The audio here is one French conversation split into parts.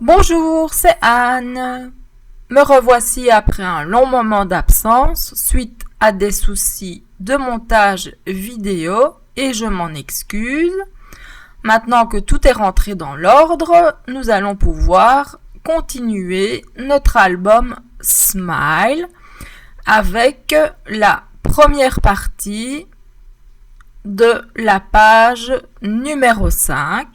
Bonjour, c'est Anne. Me revoici après un long moment d'absence suite à des soucis de montage vidéo et je m'en excuse. Maintenant que tout est rentré dans l'ordre, nous allons pouvoir continuer notre album Smile avec la première partie de la page numéro 5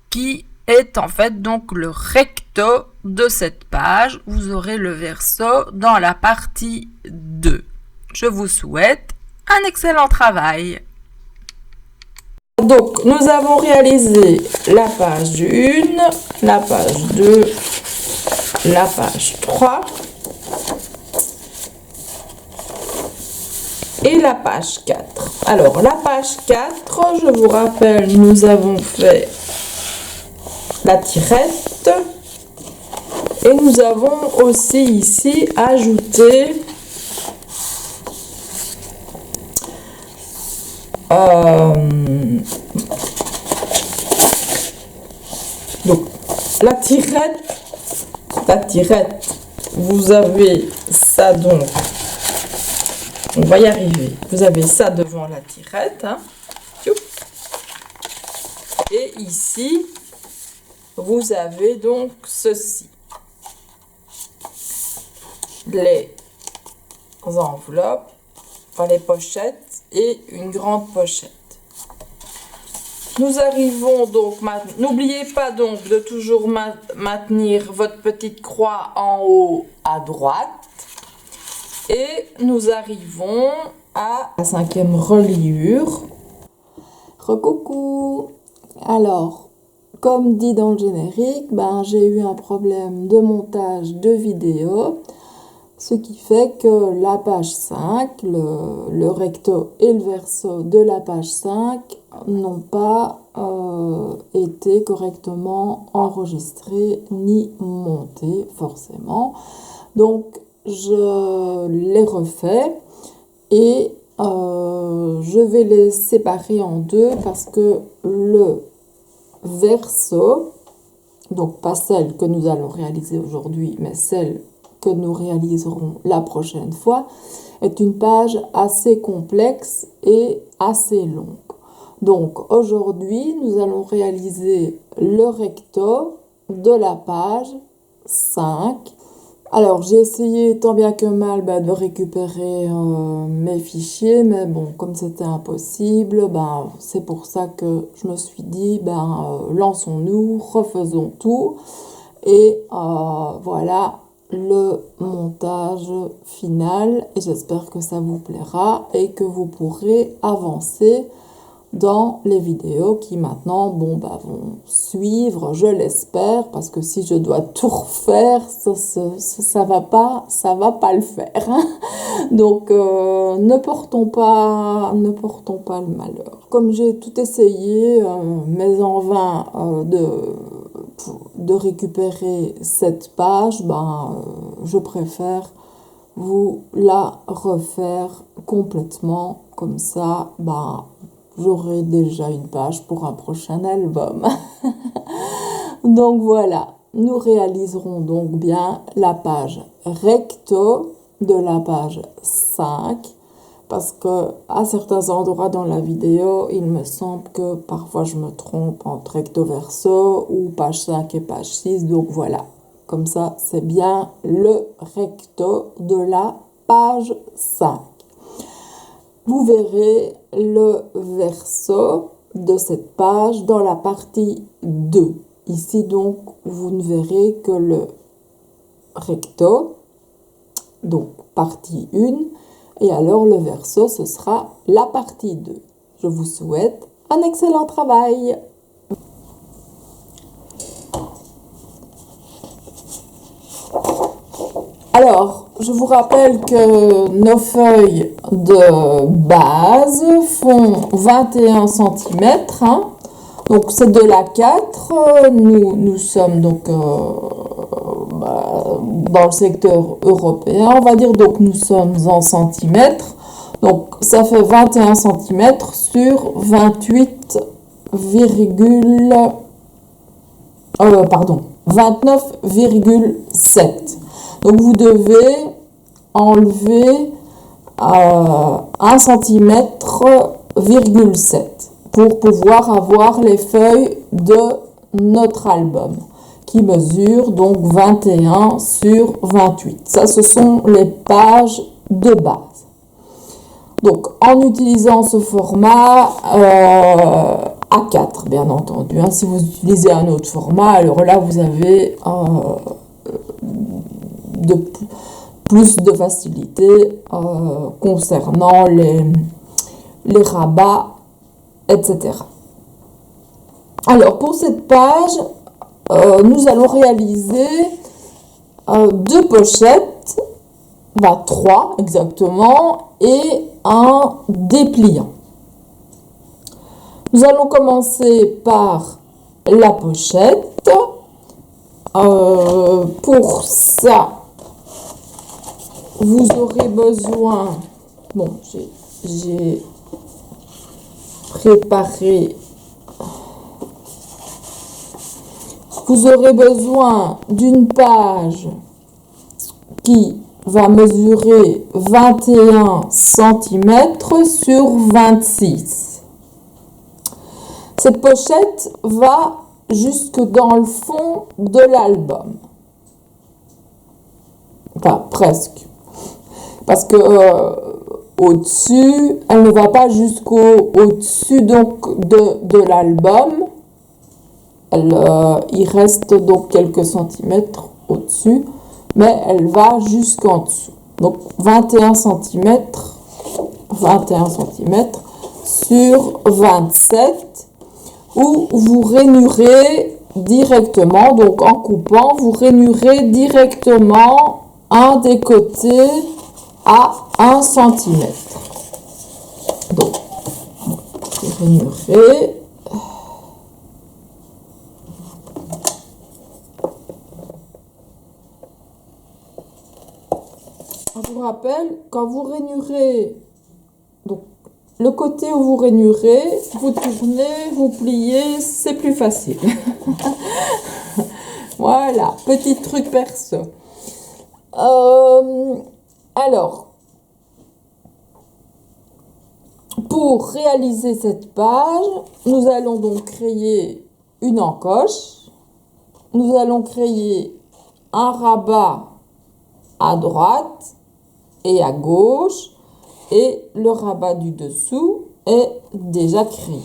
qui est en fait donc le recto de cette page. Vous aurez le verso dans la partie 2. Je vous souhaite un excellent travail. Donc, nous avons réalisé la page 1, la page 2, la page 3 et la page 4. Alors, la page 4, je vous rappelle, nous avons fait la tirette et nous avons aussi ici ajouté donc la tirette, vous avez ça, donc on va y arriver, vous avez ça devant la tirette, hein. Et ici vous avez donc ceci, les enveloppes, enfin les pochettes et une grande pochette. Nous arrivons donc maintenant, n'oubliez pas donc de toujours maintenir votre petite croix en haut à droite. Et nous arrivons à la 5e reliure. Recoucou. Alors, comme dit dans le générique, j'ai eu un problème de montage de vidéo, ce qui fait que la page 5, le recto et le verso de la page 5 n'ont pas été correctement enregistrés ni montés forcément. Donc, je les refais et je vais les séparer en deux parce que le verso, donc pas celle que nous allons réaliser aujourd'hui, mais celle que nous réaliserons la prochaine fois, est une page assez complexe et assez longue. Donc aujourd'hui, nous allons réaliser le recto de la page 5. Alors, j'ai essayé tant bien que mal de récupérer mes fichiers, mais bon, comme c'était impossible, c'est pour ça que je me suis dit, lançons-nous, refaisons tout. Et voilà le montage final. Et j'espère que ça vous plaira et que vous pourrez avancer dans les vidéos qui maintenant vont suivre, je l'espère, parce que si je dois tout refaire, ça va pas le faire, hein. Donc ne portons pas le malheur. Comme j'ai tout essayé, mais en vain, de récupérer cette page, je préfère vous la refaire complètement, comme ça, j'aurai déjà une page pour un prochain album. Donc voilà, nous réaliserons donc bien la page recto de la page 5, parce que à certains endroits dans la vidéo, il me semble que parfois je me trompe entre recto verso ou page 5 et page 6. Donc voilà, comme ça c'est bien le recto de la page 5. Vous verrez le verso de cette page dans la partie 2. Ici donc, vous ne verrez que le recto, donc partie 1, et alors le verso, ce sera la partie 2. Je vous souhaite un excellent travail. Alors, je vous rappelle que nos feuilles de base font 21 cm. Donc, c'est de la 4. Nous sommes donc dans le secteur européen, on va dire. Donc, nous sommes en centimètres. Donc, ça fait 21 cm sur 28, 29,7. Donc vous devez enlever 1 cm,7 pour pouvoir avoir les feuilles de notre album qui mesure donc 21 sur 28. Ça, ce sont les pages de base. Donc, en utilisant ce format A4, bien entendu. Si vous utilisez un autre format, alors là, vous avez plus de facilité concernant les rabats, etc. Alors, pour cette page, nous allons réaliser 2 pochettes, 3 exactement, et un dépliant. Nous allons commencer par la pochette. Pour ça, vous aurez besoin, j'ai préparé, vous aurez besoin d'une page qui va mesurer 21 cm sur 26. Cette pochette va jusque dans le fond de l'album. Enfin, presque. Parce que au-dessus, elle ne va pas au-dessus donc de l'album. Il reste donc quelques centimètres au-dessus, mais elle va jusqu'en dessous. Donc 21 cm sur 27, où vous rainurez directement, donc en coupant, vous rainurez directement un des côtés à 1 cm. Donc, vous rainurez. Je vous rappelle, quand vous rainurez, donc le côté où vous rainurez, vous tournez, vous pliez, c'est plus facile. Voilà, petit truc perso. Alors, pour réaliser cette page, nous allons donc créer une encoche. Nous allons créer un rabat à droite et à gauche, et le rabat du dessous est déjà créé.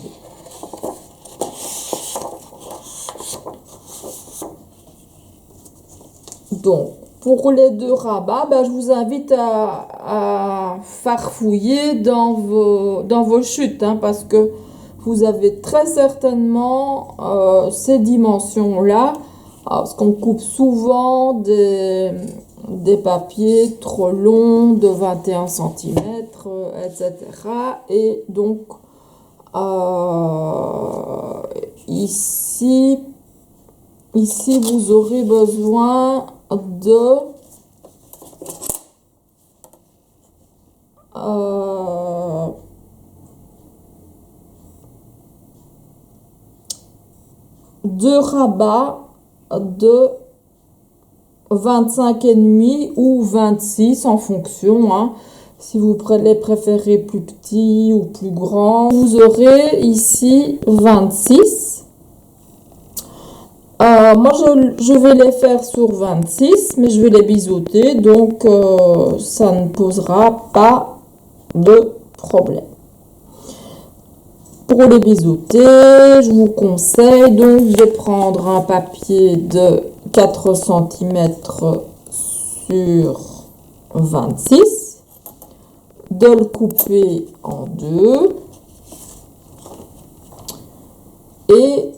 Donc, pour les 2 rabats, je vous invite à farfouiller dans vos chutes, parce que vous avez très certainement ces dimensions-là, parce qu'on coupe souvent des papiers trop longs de 21 cm, etc. Et donc, ici, vous aurez besoin de deux rabats de 25,5 ou 26 en fonction, si vous les préférez plus petits ou plus grands. Vous aurez ici 26. Moi je vais les faire sur 26, mais je vais les biseauter, donc ça ne posera pas de problème. Pour les biseauter, je vous conseille donc de prendre un papier de 4 cm sur 26, de le couper en 2 et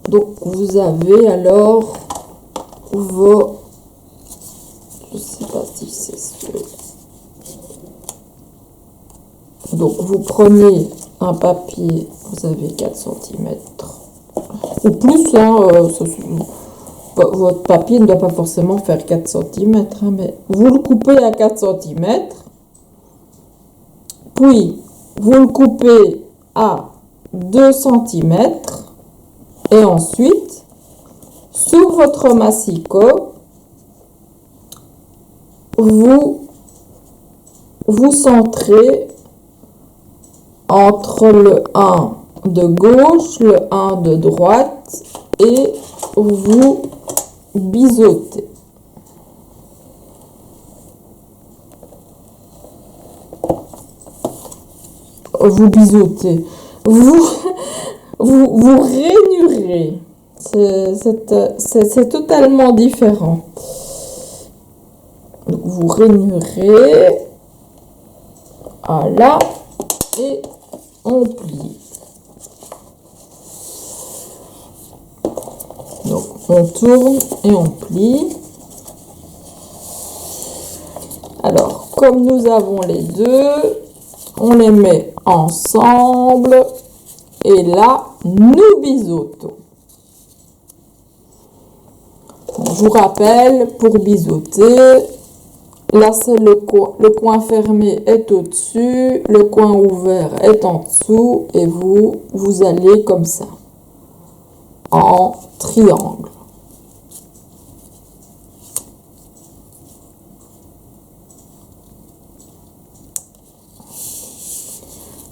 donc vous avez alors vos, je ne sais pas si c'est sûr. Donc vous prenez un papier, vous avez 4 cm ou plus, votre papier ne doit pas forcément faire 4 cm, mais vous le coupez à 4 cm, puis vous le coupez à 2 cm, et ensuite Sur votre massicot, vous centrez entre le 1 de gauche, le 1 de droite et vous biseautez. Vous biseautez. Vous rainurez. C'est totalement différent. Donc, vous rainurez. Voilà. Et on plie. Donc, on tourne et on plie. Alors, comme nous avons les deux, on les met ensemble. Et là, nous biseautons. Je vous rappelle, pour biseauter, là c'est le coin fermé est au-dessus, le coin ouvert est en dessous et vous allez comme ça, en triangle.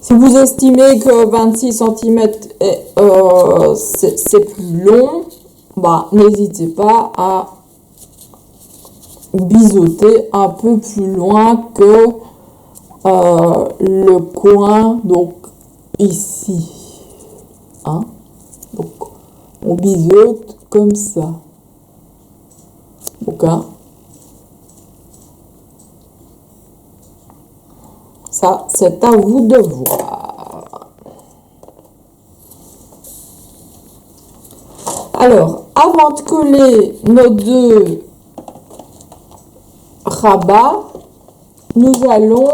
Si vous estimez que 26 cm c'est plus long, bah, n'hésitez pas à biseauter un peu plus loin que le coin, donc ici. Hein? Donc, on biseaute comme ça. Donc, hein? Ça, c'est à vous de voir. Alors, avant de coller nos deux rabats, nous allons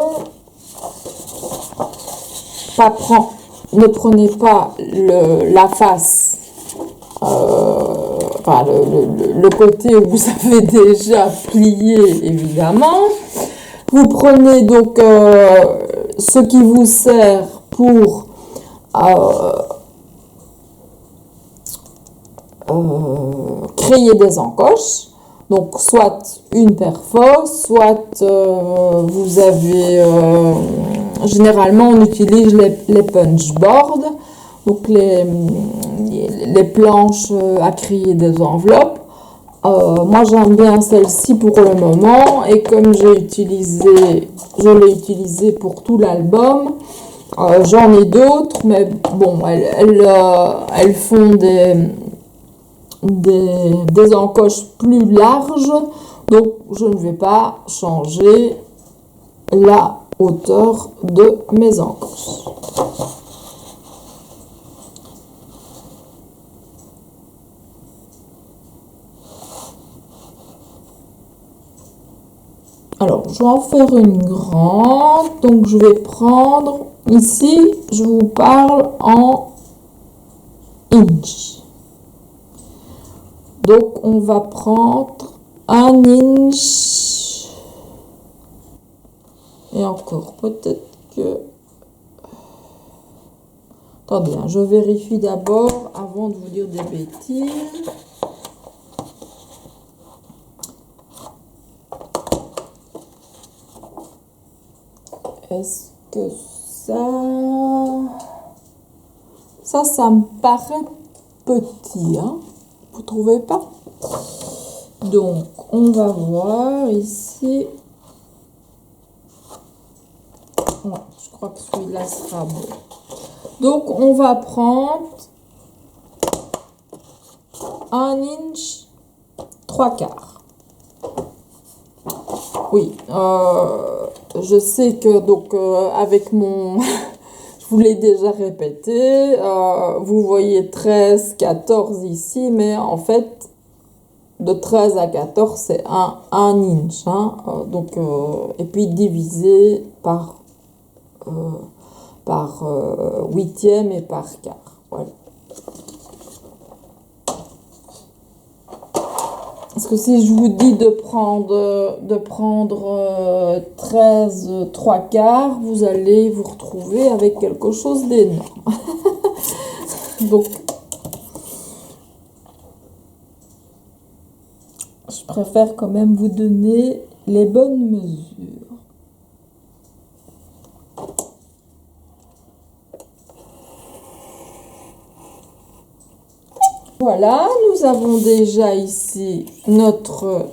ne prenez pas la face, enfin le côté où vous avez déjà plié, évidemment. Vous prenez donc ce qui vous sert pour créer des encoches. Donc, soit une perfo, soit vous avez... généralement, on utilise les punchboards, donc les planches à créer des enveloppes. Moi, j'aime bien celle-ci pour le moment, et comme je l'ai utilisé pour tout l'album, j'en ai d'autres, mais bon, elles font des encoches plus larges, donc je ne vais pas changer la hauteur de mes encoches. Alors, je vais en faire une grande, donc je vais prendre, ici, je vous parle en inch. Donc, on va prendre 1 inch. Et encore, peut-être que... Attendez, je vérifie d'abord avant de vous dire des bêtises. Est-ce que ça me paraît petit, hein? Vous trouvez pas? Donc, on va voir ici. Ouais, je crois que celui-là sera bon. Donc, on va prendre 1 inch 3/4. Oui, je sais que donc avec mon... je vous l'ai déjà répété, vous voyez 13, 14 ici, mais en fait, de 13 à 14, c'est un inch. Hein, donc, et puis divisé par huitième et par quart. Voilà. Parce que si je vous dis de prendre 13 3/4, vous allez vous retrouver avec quelque chose d'énorme. Donc, je préfère quand même vous donner les bonnes mesures. Voilà, nous avons déjà ici notre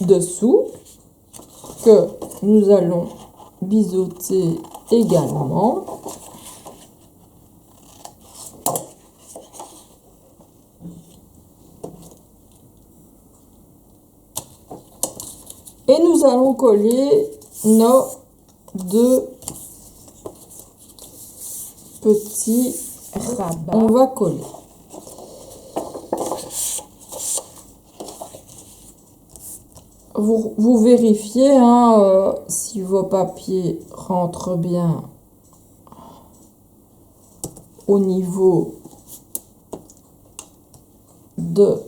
dessous que nous allons biseauter également. Et nous allons coller nos deux petits rabats. On va coller. Vous vérifiez hein, si vos papiers rentrent bien au niveau de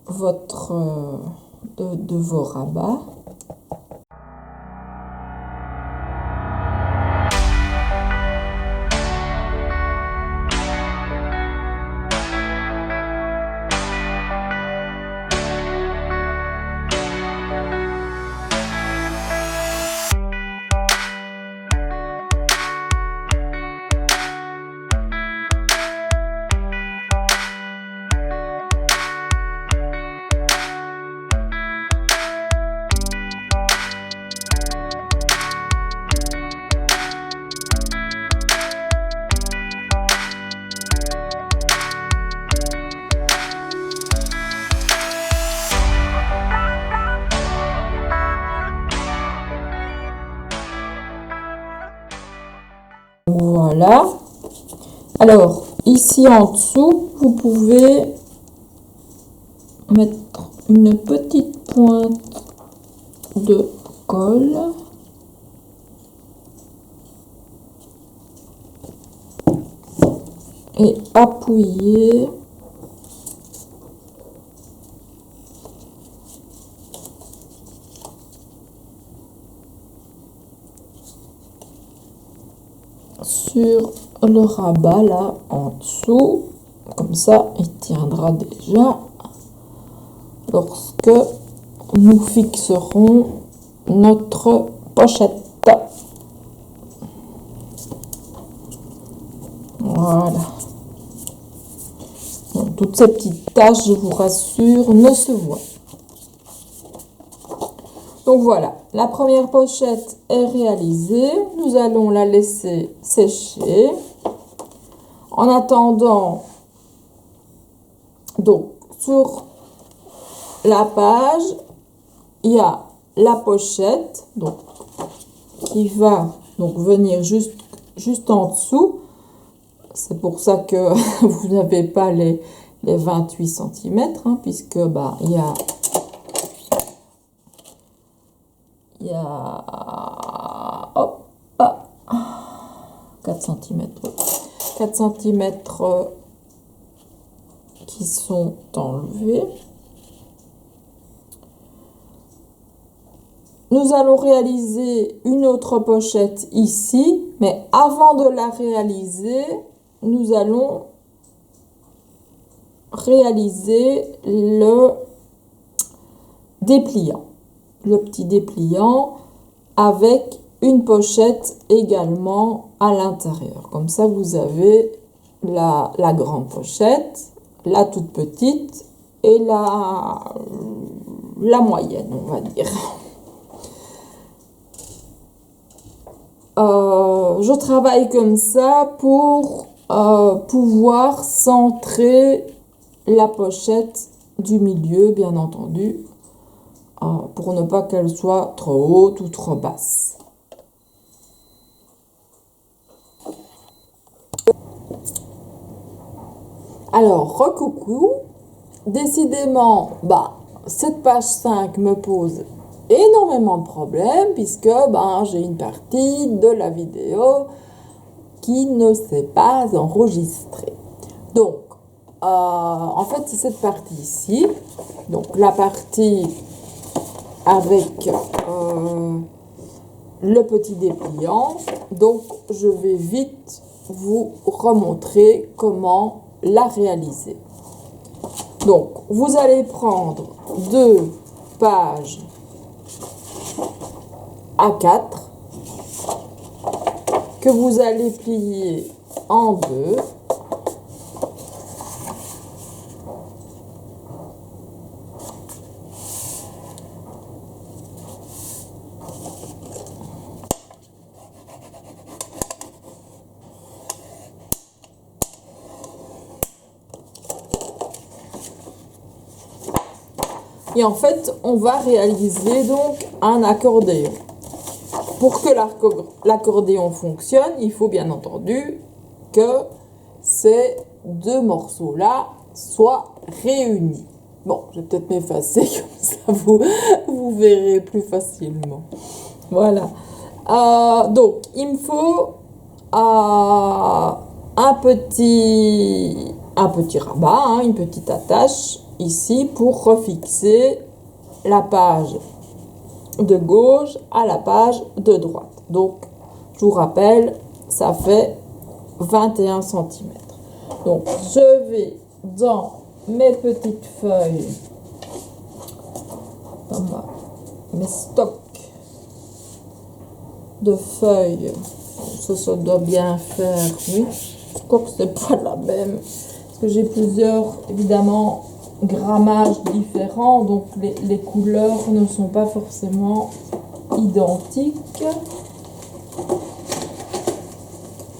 vos rabats. Voilà. Alors, ici en dessous, vous pouvez mettre une petite pointe de colle. Et appuyer sur le rabat là en dessous, comme ça il tiendra déjà lorsque nous fixerons notre pochette. Voilà. Donc, toutes ces petites taches, je vous rassure, ne se voient. Donc voilà, la première pochette est réalisée. Nous allons la laisser sécher. En attendant, donc sur la page, il y a la pochette donc, qui va donc venir juste en dessous. C'est pour ça que vous n'avez pas les 28 cm, hein, puisque bah, il y a 4 cm. 4 cm qui sont enlevés. Nous allons réaliser une autre pochette ici, mais avant de la réaliser, nous allons réaliser le dépliant. Le petit dépliant avec une pochette également à l'intérieur. Comme ça, vous avez la grande pochette, la toute petite et la moyenne, on va dire. Je travaille comme ça pour pouvoir centrer la pochette du milieu, bien entendu, pour ne pas qu'elle soit trop haute ou trop basse. Alors, recoucou, décidément, cette page 5 me pose énormément de problèmes puisque j'ai une partie de la vidéo qui ne s'est pas enregistrée. Donc, en fait, c'est cette partie ici, donc la partie avec le petit dépliant. Donc, je vais vite vous remontrer comment la réaliser. Donc, vous allez prendre 2 pages A4 que vous allez plier en 2. Et en fait, on va réaliser donc un accordéon. Pour que l'accordéon fonctionne, il faut bien entendu que ces 2 morceaux-là soient réunis. Bon, je vais peut-être m'effacer, comme ça vous verrez plus facilement. Voilà. Donc, il me faut un petit rabat, hein, une petite attache ici pour refixer la page de gauche à la page de droite. Donc, je vous rappelle, ça fait 21 cm. Donc, je vais dans mes petites feuilles, dans mes stocks de feuilles. Ça doit bien faire, oui. Je crois que c'est pas la même. Parce que j'ai plusieurs, évidemment, grammages différents, donc les couleurs ne sont pas forcément identiques.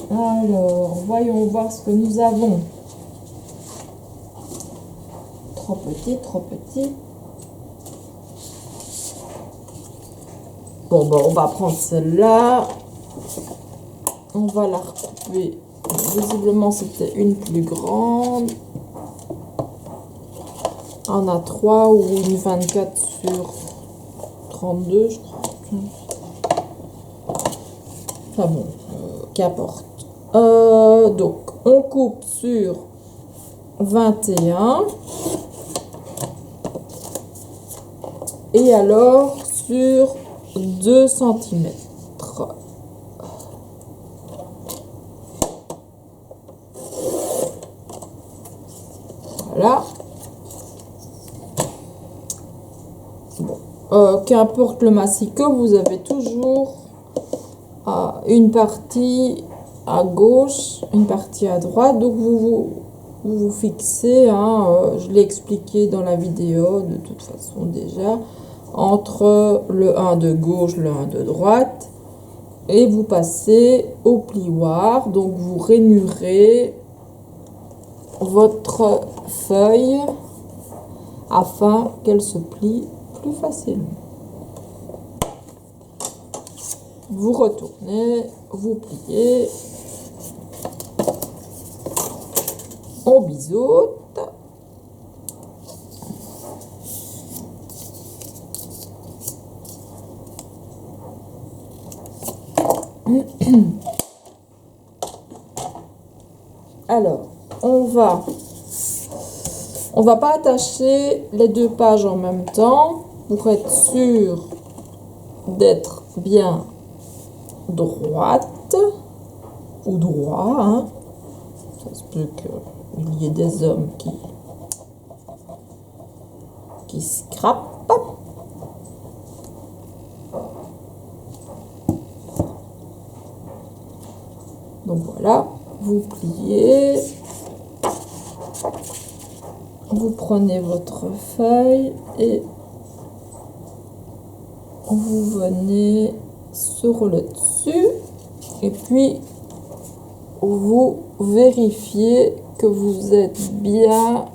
Alors, voyons voir ce que nous avons. Trop petit, trop petit. Bon, on va prendre celle-là. On va la recouper. Visiblement, c'était une plus grande. En A3 ou une 24 sur 32, je crois. Enfin bon, qu'importe. Donc, on coupe sur 21. Et alors, sur 2 cm. Voilà. Qu'importe le massicot, vous avez toujours une partie à gauche, une partie à droite. Donc vous fixez, hein, je l'ai expliqué dans la vidéo de toute façon déjà, entre le 1 de gauche, le 1 de droite. Et vous passez au plioir. Donc vous rainurez votre feuille afin qu'elle se plie plus facilement. Vous retournez, vous pliez, on biseaute. Alors, on va pas attacher les 2 pages en même temps pour être sûr d'être bien droite ou droit, hein. Ça se peut qu'il y ait des hommes qui scrapent. Donc voilà, vous pliez, vous prenez votre feuille et vous venez sur le dessus et puis vous vérifiez que vous êtes bien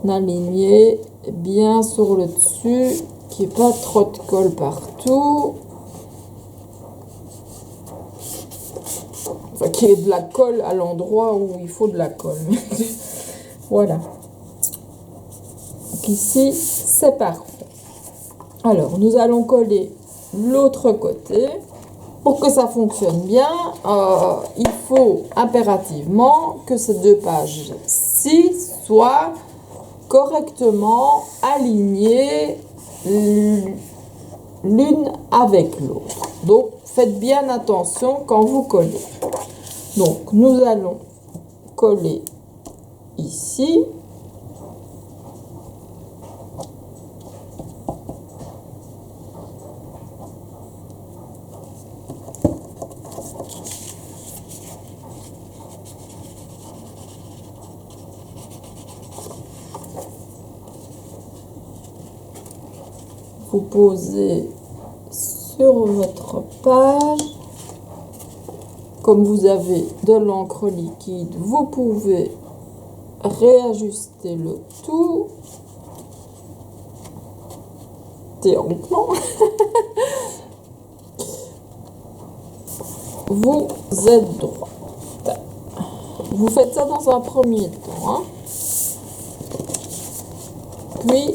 aligné, bien sur le dessus, qu'il n'y ait pas trop de colle partout. Enfin, qu'il y ait de la colle à l'endroit où il faut de la colle. Voilà. Donc ici, c'est parfait. Alors, nous allons coller l'autre côté. Pour que ça fonctionne bien, il faut impérativement que ces 2 pages-ci soient correctement alignées l'une avec l'autre. Donc, faites bien attention quand vous collez. Donc, nous allons coller ici. Vous posez sur votre page. Comme vous avez de l'encre liquide, vous pouvez réajuster le tout théoriquement. Vous êtes droit. Vous faites ça dans un premier temps. Hein. Puis,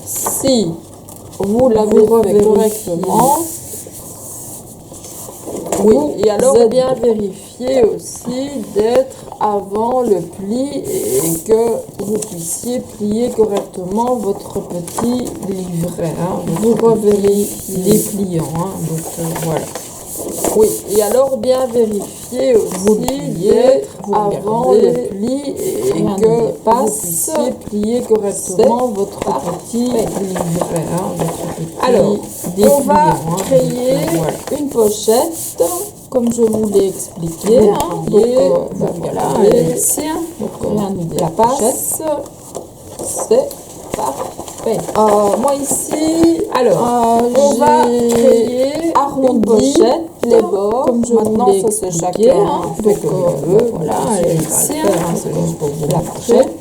si vous l'avez fait correctement, oui, et alors bien vérifier aussi d'être avant le pli et que vous puissiez plier correctement votre petit livret. Hein. Vous revérifiez les pliants. Hein. Donc voilà. Oui, et alors bien vérifier aussi d'être avant le pli et que vous puissiez plier correctement votre petit livret. Hein. Votre petit alors, on va créer une pochette, comme je vous l'ai expliqué. Hein. Donc, voilà, elle est ici. Donc, la passe, c'est parfait. Moi ici, alors, on va créer arrondi les bords, comme je vous l'ai expliqué. Chacun fait comme il veut. Voilà, elle est ici. C'est juste pour vous la pochette.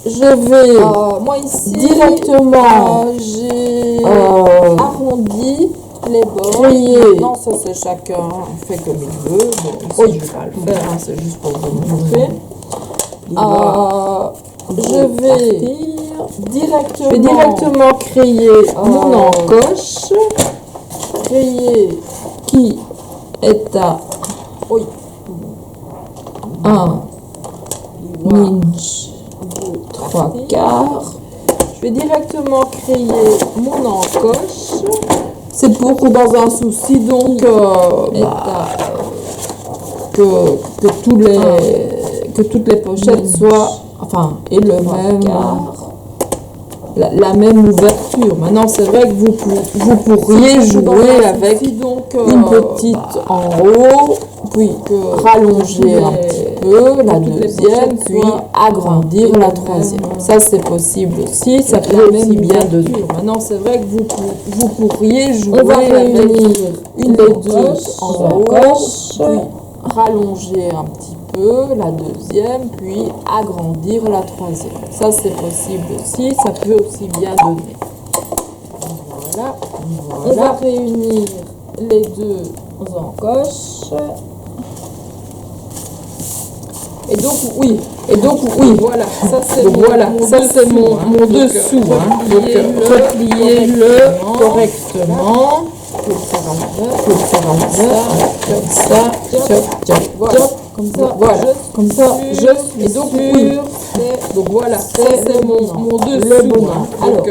Je vais, moi ici, directement, j'ai arrondi les bords. Non, ça c'est chacun fait comme il veut. Bon, ici, je ne vais pas le faire, hein, c'est juste pour vous montrer. Je vais directement créer mon encoche. Créer qui est à 1 inch 3/4. Je vais directement créer mon encoche. C'est pour que dans un souci donc que toutes les pochettes soient et le même la même ouverture. Maintenant c'est vrai que vous pourriez jouer avec une petite en haut, puis rallonger un petit peu la deuxième, puis agrandir la troisième. Ça c'est possible aussi, ça peut aussi bien donner. Maintenant c'est vrai que vous pourriez jouer avec une des deux en haut, puis rallonger un petit peu la deuxième, puis agrandir la troisième. Ça c'est possible aussi, ça peut aussi bien donner. Voilà. On va réunir les deux encoches. Et donc oui, voilà, ça c'est mon dessous. Repliez-le correctement. Faut le faire à l'envers, comme ça, comme ça, et donc voilà, ça c'est mon dessous. Alors,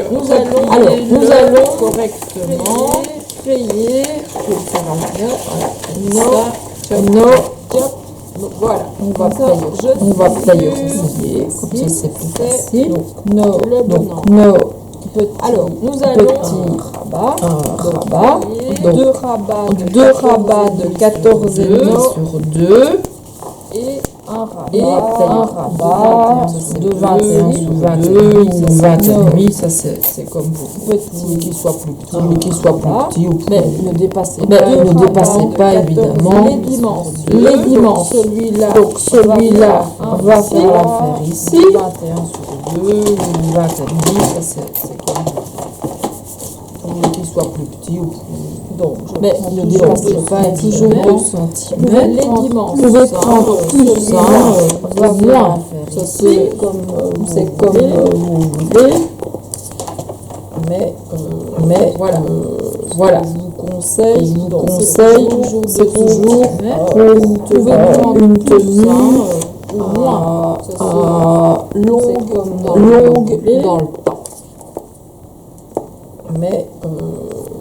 nous allons correctement frayer, faut le faire à l'envers, voilà, on va player aussi, comme ça c'est plus facile. Alors, nous allons deux rabats de 14,5 sur 2 et un rabat de 21 sur 22 ou 21,5, ça c'est comme vous. Petit qui soit plus petit, mais ne dépassez pas évidemment les dimensions. Celui-là va faire l'affaire ici. 21 sur 2 ou 21,5, ça c'est comme vous. Qu'il soit plus petit ou plus. Donc, mais ne dépassez pas toujours 2 cm. Les dimensions. Vous pouvez prendre plus, va moins. Ça c'est comme vous voulez. Mais voilà. Je vous conseille, c'est toujours pour une tenue longue dans le temps. Mais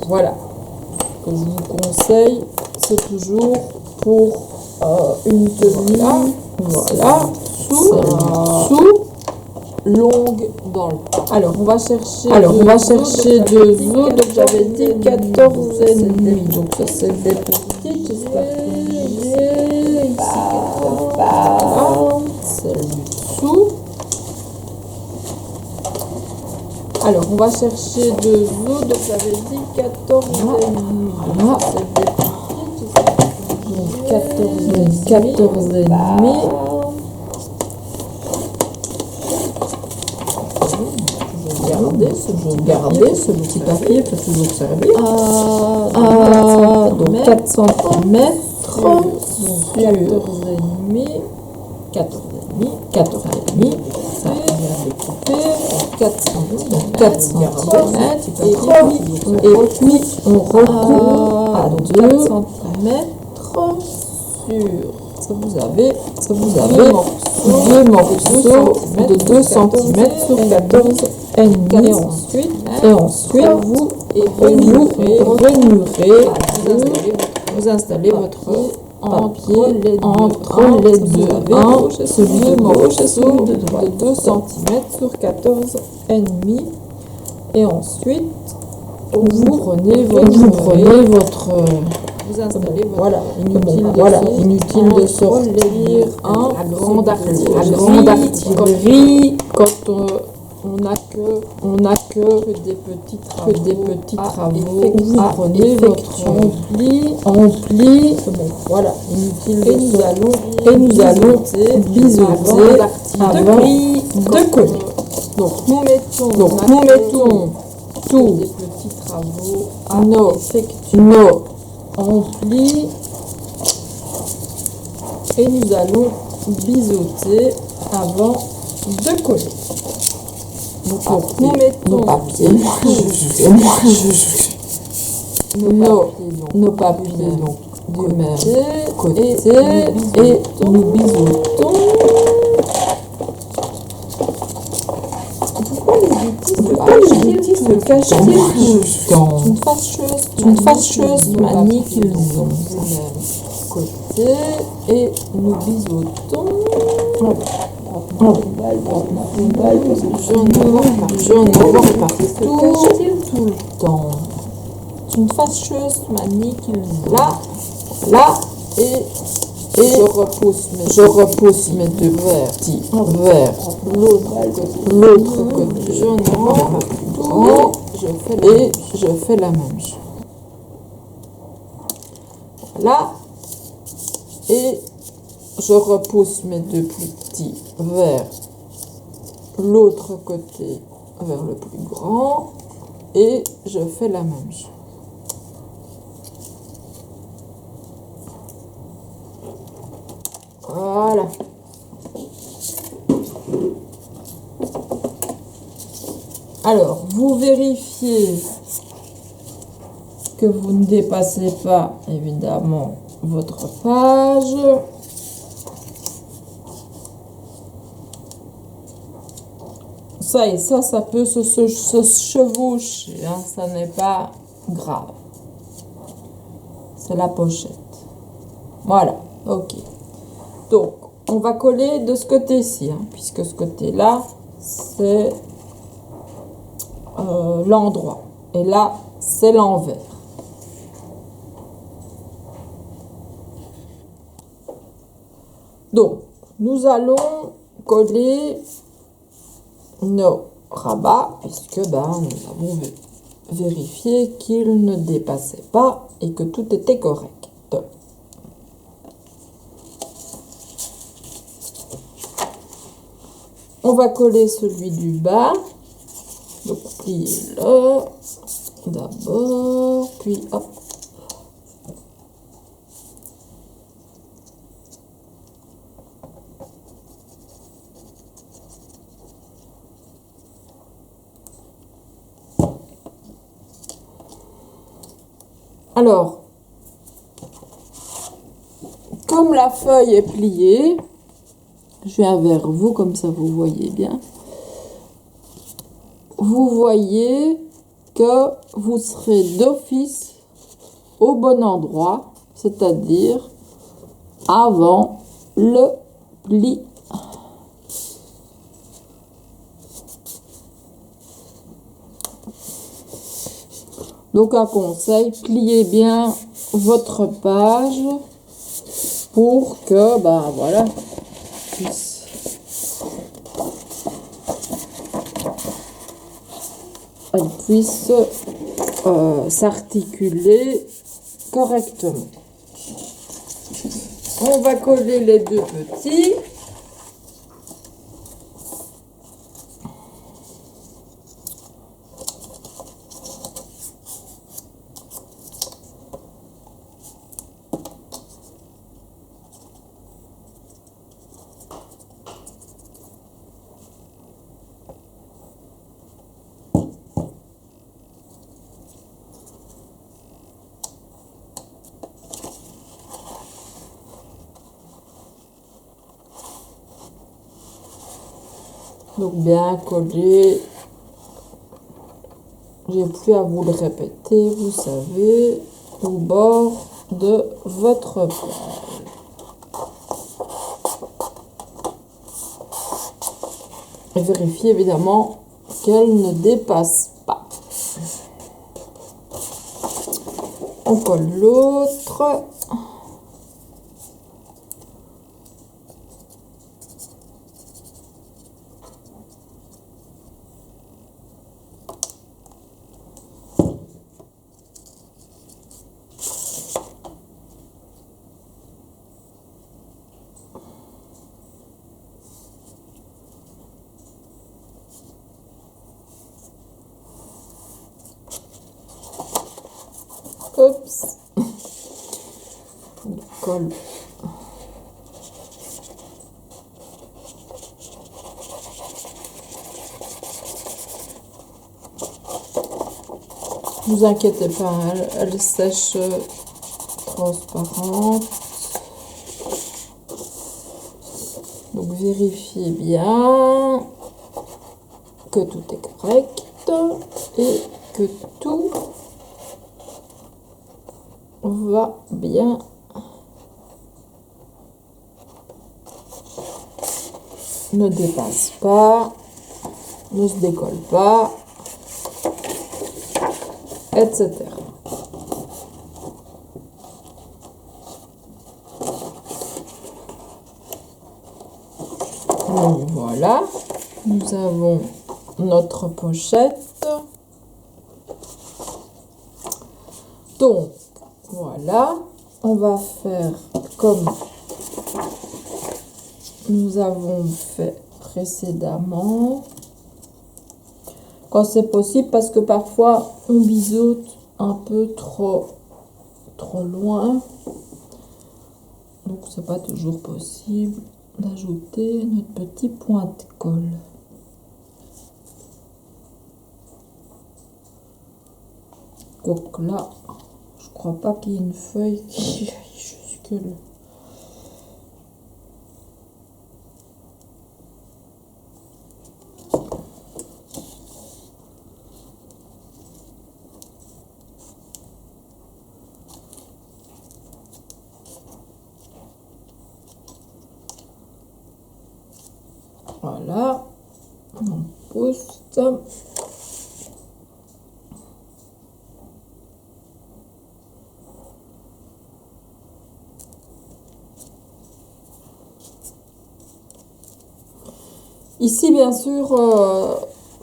voilà, ce que je vous conseille, c'est toujours pour une tenue Voilà, sous, longue dans le temps. Alors, on va chercher deux os. Donc, j'avais dit 14 et demi. Donc, ça, c'est des petites. J'espère que j'ai ici quelque part. Celle du dessous. Alors, on va chercher deux os. Donc, j'avais dit 14 et demi. Voilà. C'est des petites. Donc, 14 et demi. Garder ce petit papier peut toujours servir. Donc 4 cm sur 14,5, ça vient découper 4 cm, et puis on recoupe à 2 cm sur. Ça vous avez deux morceaux de 2 cm sur 14 et demi. Et ensuite vous rainurez, vous installez votre papier entre les deux, celui de gauche et celui de droite, de 2 cm sur 14 et demi. Et ensuite vous prenez votre vous installez voilà, inutile de sortir la grande artillerie quand on n'a que des petits travaux. Vous prenez votre ampli, voilà, inutile nous allons biseauter avant de coller. Donc nous mettons tous les petits travaux à nos amplis et nous allons biseauter avant de coller. Donc nous mettons nos papiers donc du même côté et nous biseautons. Pourquoi les outils se cachent-ils tout le temps? Une fâcheuse manie qu'ils ont du même côté et nous biseautons. Une balle parce que je en avoir partout tout le temps. C'est une fâcheuse manie qu'ils ont. Là et je repousse mes deux petits vers l'autre côté. Je en avoir partout et je fais la même chose. Là et je repousse mes deux plus petits vers l'autre côté, vers le plus grand, et je fais la même chose. Voilà. Alors, vous vérifiez que vous ne dépassez pas, évidemment, votre page. Ça peut se chevaucher, hein, ça n'est pas grave. C'est la pochette. Voilà, ok. Donc, on va coller de ce côté-ci, hein, puisque ce côté-là, c'est l'endroit. Et là, c'est l'envers. Donc, nous allons coller nos rabats, puisque nous avons vérifié qu'ils ne dépassaient pas et que tout était correct. On va coller celui du bas. Donc, pliez-le d'abord, puis hop. Alors, comme la feuille est pliée, je viens vers vous, comme ça vous voyez bien. Vous voyez que vous serez d'office au bon endroit, c'est-à-dire avant le plie. Donc un conseil, pliez bien votre page pour que, ben voilà, elle puisse s'articuler correctement. On va coller les deux petits. Donc bien collé. J'ai plus à vous le répéter, vous savez, au bord de votre page. Et vérifiez évidemment qu'elle ne dépasse pas. On colle l'autre. Oups. On colle. Ne vous inquiétez pas, elle sèche transparente. Donc vérifiez bien que tout est correct et que tout va bien. Ne dépasse pas, ne se décolle pas, etc. Donc voilà, nous avons notre pochette. Donc voilà, on va faire comme nous avons fait précédemment. Quand c'est possible, parce que parfois on biseaute un peu trop loin. Donc c'est pas toujours possible d'ajouter notre petit point de colle. Donc là, je crois pas qu'il y ait une feuille qui aille jusque là. Voilà, on pousse. Ici, bien sûr,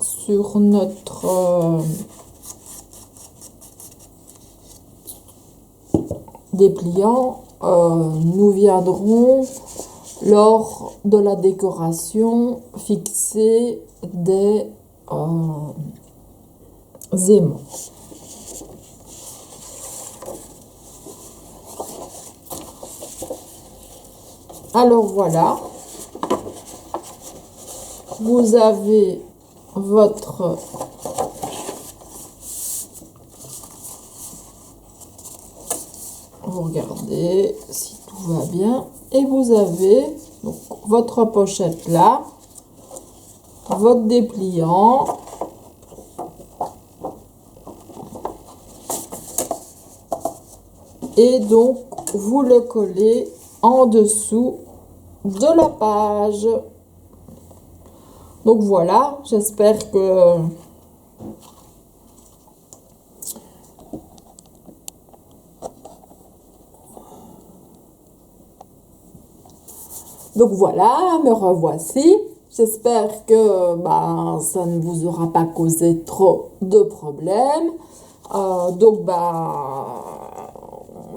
sur notre dépliant, nous viendrons lors de la décoration fixer des aimants. Alors voilà, vous avez votre vous regardez si tout va bien et vous avez donc votre pochette là, votre dépliant, et donc vous le collez en dessous de la page. Donc voilà, j'espère que donc voilà, me revoici. J'espère que ça ne vous aura pas causé trop de problèmes.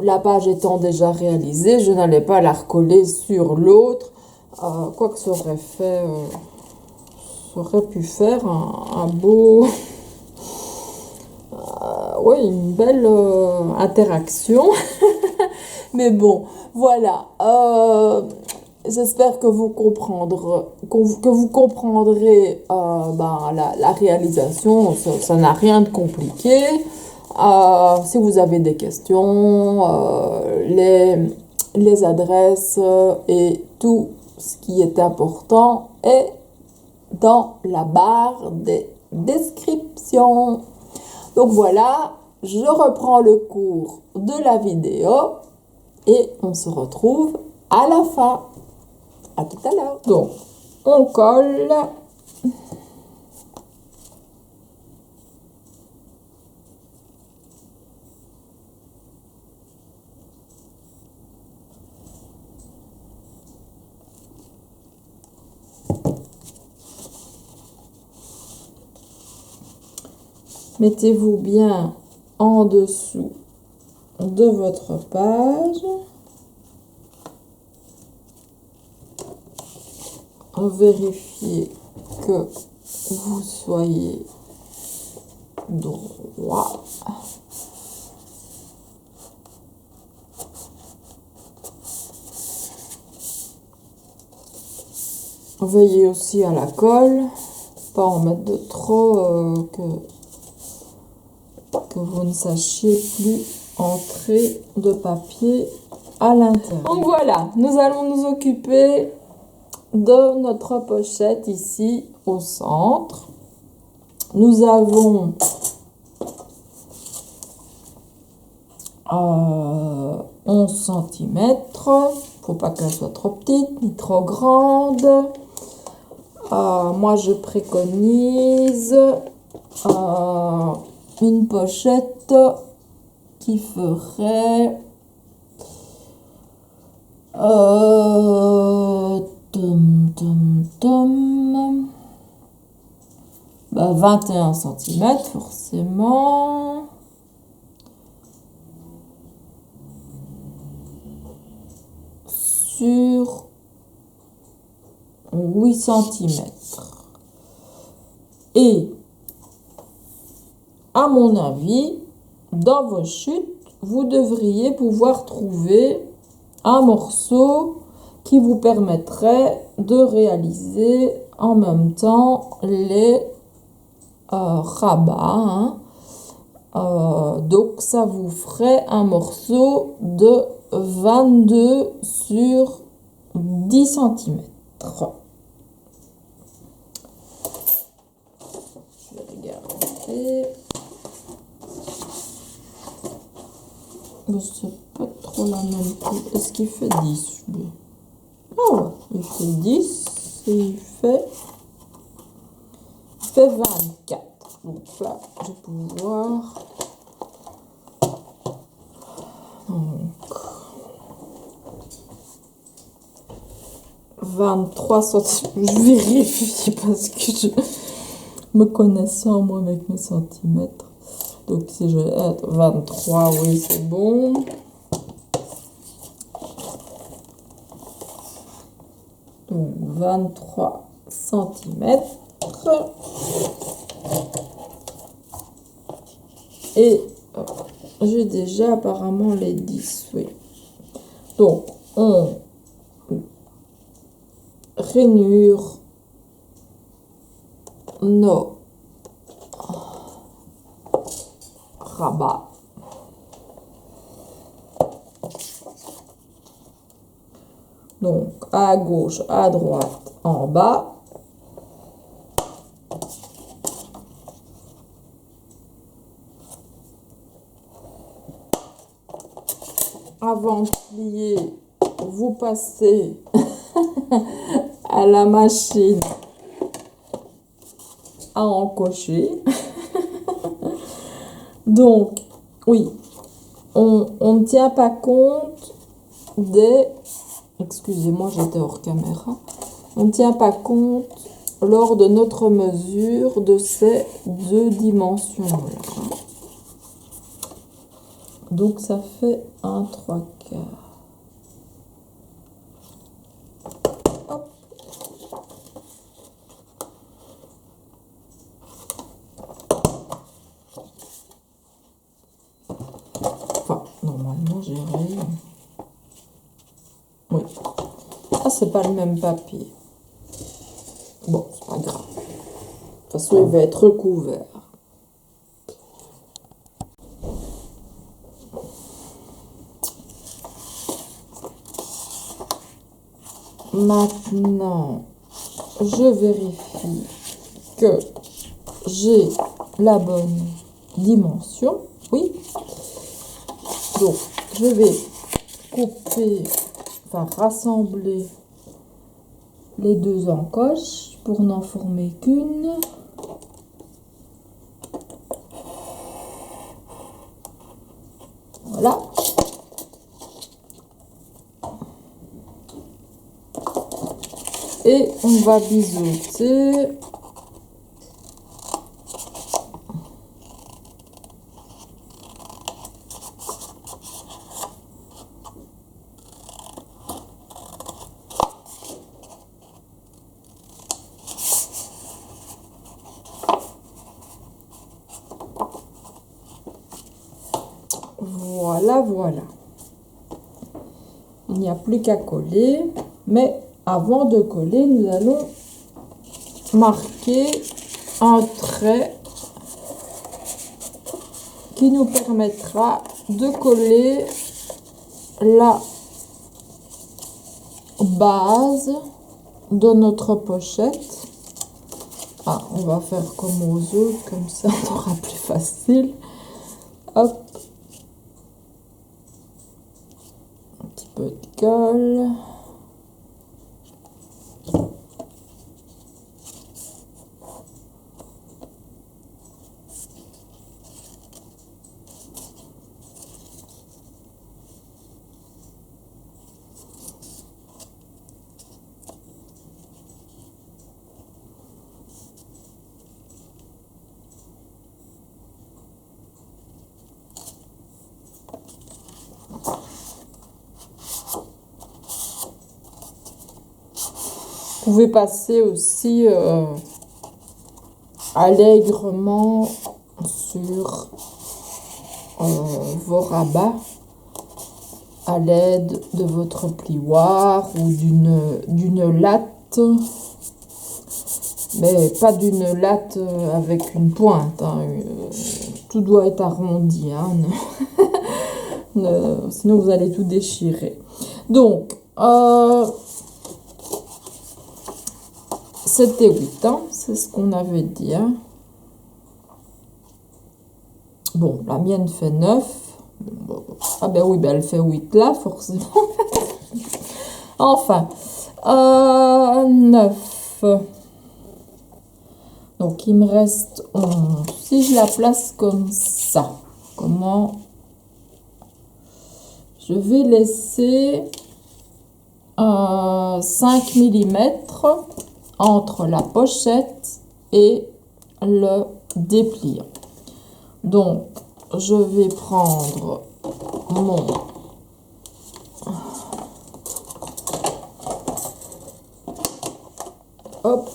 La page étant déjà réalisée, je n'allais pas la recoller sur l'autre. Quoique ça aurait fait, ça aurait pu faire un beau, oui, une belle interaction. Mais bon, voilà. J'espère que vous comprendrez la réalisation. Ça n'a rien de compliqué. Si vous avez des questions, les adresses et tout ce qui est important est dans la barre des descriptions. Donc voilà, je reprends le cours de la vidéo et on se retrouve à la fin. À tout à l'heure. Donc, on colle. Mettez-vous bien en dessous de votre page. Vérifiez que vous soyez droit. Veillez aussi à la colle, pas en mettre de trop que vous ne sachiez plus entrer de papier à l'intérieur. Donc voilà, nous allons nous occuper de notre pochette ici au centre. Nous avons 11 cm. Faut pas qu'elle soit trop petite ni trop grande. Moi je préconise une pochette qui ferait 21 cm forcément. Sur 8 cm. Et à mon avis, dans vos chutes, vous devriez pouvoir trouver un morceau qui vous permettrait de réaliser en même temps les rabats. Donc ça vous ferait un morceau de 22 sur 10 cm. Je vais regarder. C'est pas trop la même. Est-ce qu'il fait 10 lui? Ah ouais, il fait 10 et il fait 24. Donc là, je vais pouvoir. Donc 23 cm. Je vérifie parce que je me connaissant moi avec mes centimètres. Donc si je 23, oui c'est bon. Donc 23 cm. Et j'ai déjà apparemment les 10, oui. Donc on rainure nos rabats. Donc à gauche, à droite, en bas. Avant de plier, vous passez à la machine à encocher. Donc, oui, on ne tient pas compte des... Excusez-moi, j'étais hors caméra. On ne tient pas compte lors de notre mesure de ces deux dimensions-là. Donc, ça fait un 3/4. Hop. Enfin, normalement, j'ai rien. Oui. Ah, c'est pas le même papier. Bon, c'est pas grave. De toute façon, il va être recouvert. Maintenant, je vérifie que j'ai la bonne dimension. Oui. Donc, je vais couper, enfin rassembler les deux encoches pour n'en former qu'une. Voilà. Et on va biseauter. Voilà, voilà. Il n'y a plus qu'à coller, mais avant de coller, nous allons marquer un trait qui nous permettra de coller la base de notre pochette. Ah, on va faire comme aux autres, comme ça on aura plus facile. Hop. Un petit peu de colle. Vous pouvez passer aussi allègrement sur vos rabats à l'aide de votre plioir ou d'une latte, mais pas d'une latte avec une pointe, hein. Tout doit être arrondi, hein. Sinon vous allez tout déchirer. Donc c'était 8 ans, c'est ce qu'on avait dit, hein. Bon, la mienne fait 9. Ah ben oui, ben elle fait 8 là, forcément. Enfin, 9. Donc, il me reste 11. Si je la place comme ça, comment? Je vais laisser 5 mm entre la pochette et le dépliant. Donc, je vais prendre mon hop,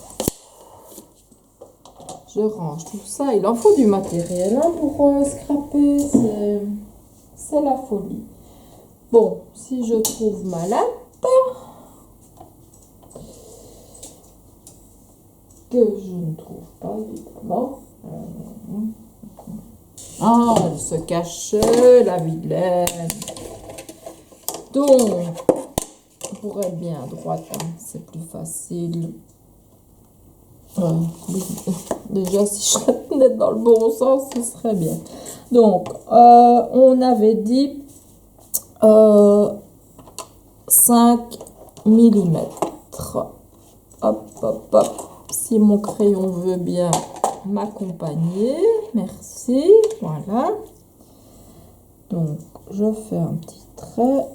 je range tout ça. Il en faut du matériel, hein, pour scraper, c'est la folie. Bon, si je trouve ma latte, que je ne trouve pas évidemment. Ah, elle se cachait, la vilaine. Donc, pour être bien droite, hein, c'est plus facile. Oui. Déjà, si je la tenais dans le bon sens, ce serait bien. Donc, on avait dit 5 mm. mettre, hop, hop, hop, si mon crayon veut bien m'accompagner, merci, voilà. Donc, je fais un petit trait.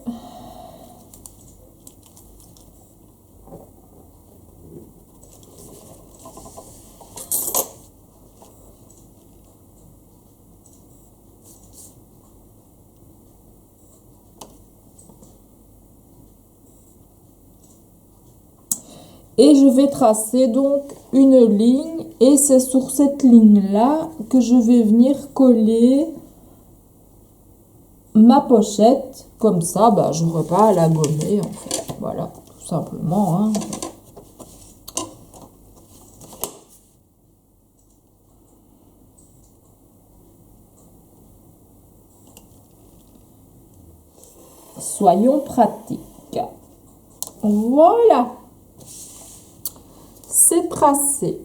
Et je vais tracer donc une ligne et c'est sur cette ligne-là que je vais venir coller ma pochette. Comme ça, bah, je n'aurai pas à la gommer en fait. Voilà, tout simplement. Hein. Soyons pratiques. Voilà. C'est tracé.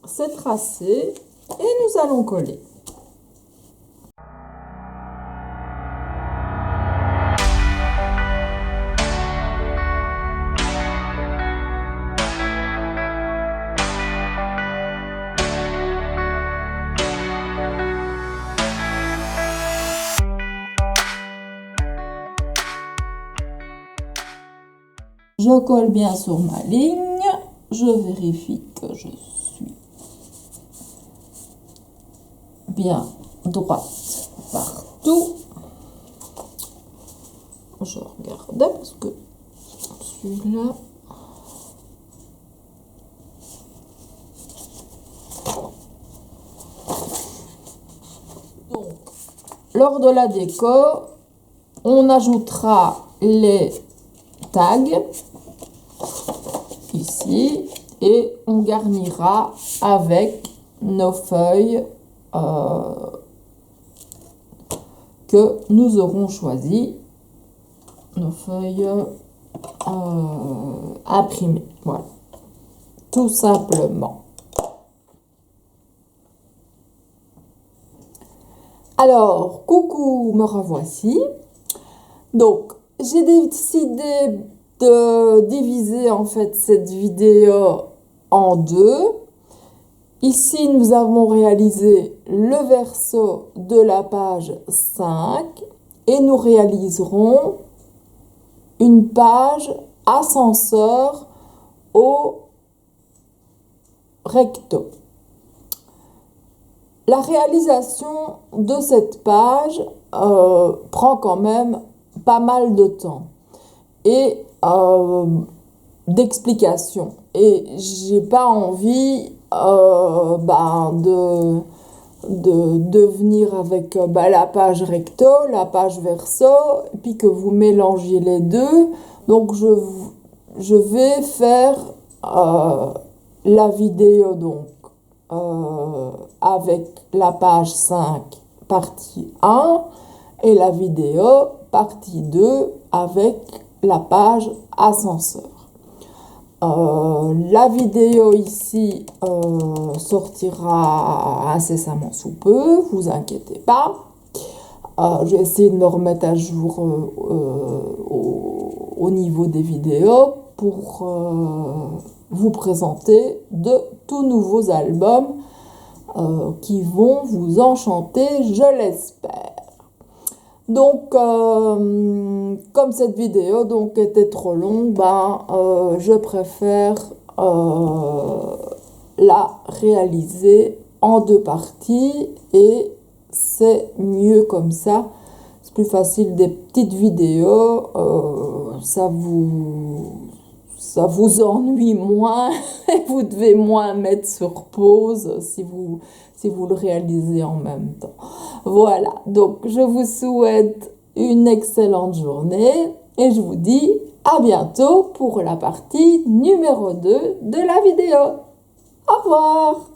C'est tracé et nous allons coller. Je colle bien sur ma ligne, je vérifie que je suis bien droite partout. Je regarde parce que celui-là... Donc, lors de la déco, on ajoutera les tags ici et on garnira avec nos feuilles que nous aurons choisies, nos feuilles imprimées, voilà, tout simplement. Alors, coucou, me revoici. Donc, j'ai décidé de diviser en fait cette vidéo en deux. Ici, nous avons réalisé le verso de la page 5 et nous réaliserons une page ascenseur au recto. La réalisation de cette page prend quand même pas mal de temps et d'explications. Et j'ai pas envie de venir avec la page recto, la page verso, et puis que vous mélangez les deux. Donc je vais faire la vidéo donc avec la page 5 partie 1 et la vidéo partie 2 avec la page ascenseur. La vidéo ici sortira incessamment sous peu, vous inquiétez pas. Je vais essayer de me remettre à jour au niveau des vidéos pour vous présenter de tout nouveaux albums qui vont vous enchanter, je l'espère. Donc, comme cette vidéo donc était trop longue, je préfère la réaliser en deux parties et c'est mieux comme ça. C'est plus facile des petites vidéos, ça vous ennuie moins et vous devez moins mettre sur pause si vous le réalisez en même temps. Voilà, donc je vous souhaite une excellente journée et je vous dis à bientôt pour la partie numéro 2 de la vidéo. Au revoir!